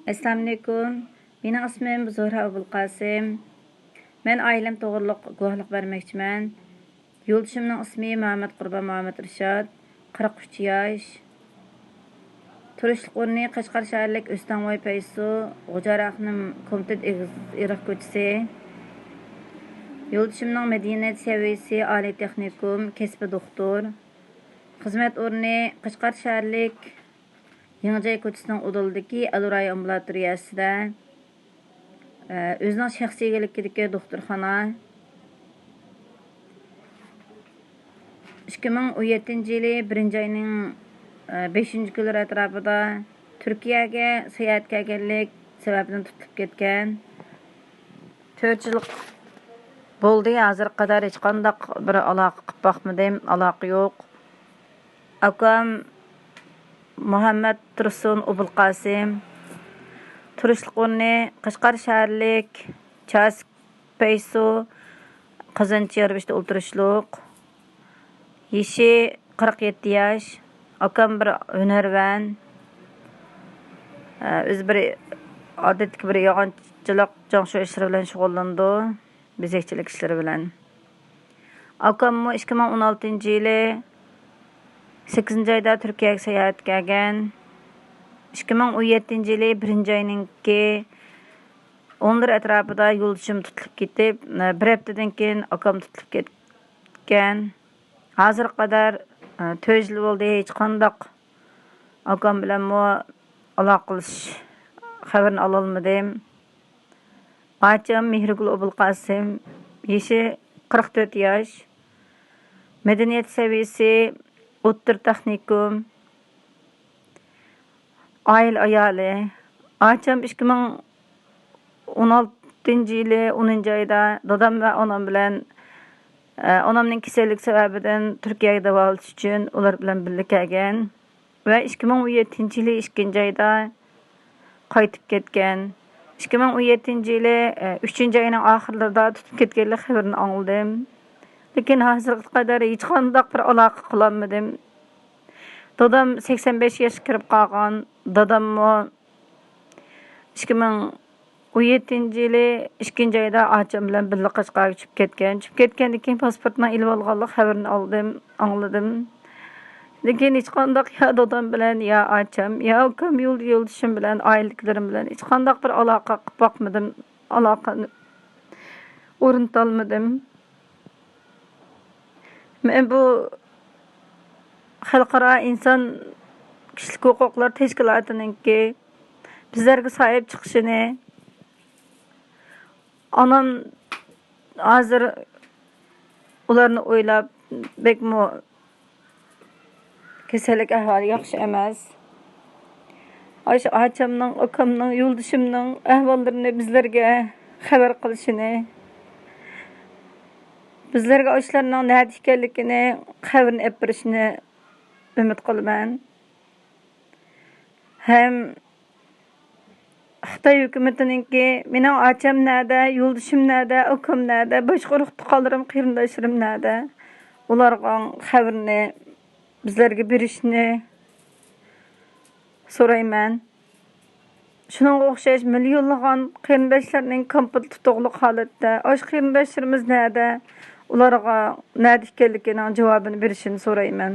Assalamu alaykum. Mening ismim Zuhra Abulqasim. Men ailem to'g'riliq guvohlik bermoqchiman. Yo'ldoshimning ismi Muhammad Qurbon Muhammad Rishod, 43 yosh. Turishlik o'rni Qashqar shaharlik O'stanvoy Paysu, G'ujaraqning Komitet Iroq ko'chasi. Yo'ldoshimning madaniyat saviyasi oliy texnikum, kasbi doktor. Xizmat o'rni Qashqar shaharlik Yangijoy ko'chasining udildagi Aluray ambulatoriyasida o'zining shaxsiy egaligidagi doktorxona 2017 yili 1-oyning 5-kunlari atrofida Turkiyaga sayohat qilganlik sababidan tutilib ketgan. 4 yil bo'ldi, hozir qadar hech qanday bir aloqa qilib boqmadim, aloqa yo'q. Akam Muhammad Tursun Abulqasim. Turishlik o'rni Qashqar shaharlik Chas Paysu Qazanchi Yarvishda o'ltirishliq. Yashi 47 yosh. Akam bir hunarvan. O'zi bir odatdagi bir yog'inchilik jo'ngshu ishlari bilan shug'ullandi. Bezakchilik ishlari bilan. Akam 2016 yili 8-oyda Turkiyaga sayohat qilgan. 2017 yili 1-oyning 10 atrofida yo'ldoshim tutilib ketib, bir haftadan keyin akam tutilib ketgan. Hozir qadar 4 yil bo'ldi, hech qanday akam bilan aloqa qilish xabarini ola olmadim. Acham Mehrigul Abulqasim, yashi 44 yosh. Madaniyat saviyasi o'ttir texnikum. Aile ayali. Acham 2016 yili 10-oyda dadam va onam bilan onamning kasallik sababidan Turkiyaga davolanish uchun ular bilan birga kelgan va 2017 yili 2-oyda qaytib ketgan. 2017 yili 3-oyning oxirlarida tutib ketganlik xabarini angladim. Lekin hozirga qadar hech qanday bir aloqa qila olmadim. Dadam 85 yoshga kirib qolgan. Dadam 2017 yili 2-oyda acham bilan birga Qashqarga tushib ketgan. Tushib ketgandan keyin pasportni ilib olganlik xabarini angladim. Lekin hech qanday ya dadam bilan, ya acham, ya akam yo'ldoshim bilan, oiladagilarim bilan hech qanday bir aloqa qilib boqmadim. Aloqani o'rnatolmadim. Men bu xalqaro inson kishilik huquqlar tashkilotininki bizlarga sahip chiqishini, onam hozir ularni o'ylab bekmo kasallik ahvoli yaxshi emas. Achamning, akamning, yo'ldoshimning ahvollarini bizlarga xabar qilishini, bizlarga ishlarning nima ekanligini xabarini olib berishini umid qilaman. Hem Xitoy hukumatiningki mening acham nerede, yo'ldoshim nerede, akam nerede, boshqa urug'-tuqqanlarim, qarindoshlarim nerede? Ularga xabarini bizlarga berishni so'rayman. Shuningga o'xshash millionlagan qarindoshlarning komplet tutuqliq holatda, osh qarindoshlarimiz nerede? Ularga nerede ekanligining javobini berishini so'rayman.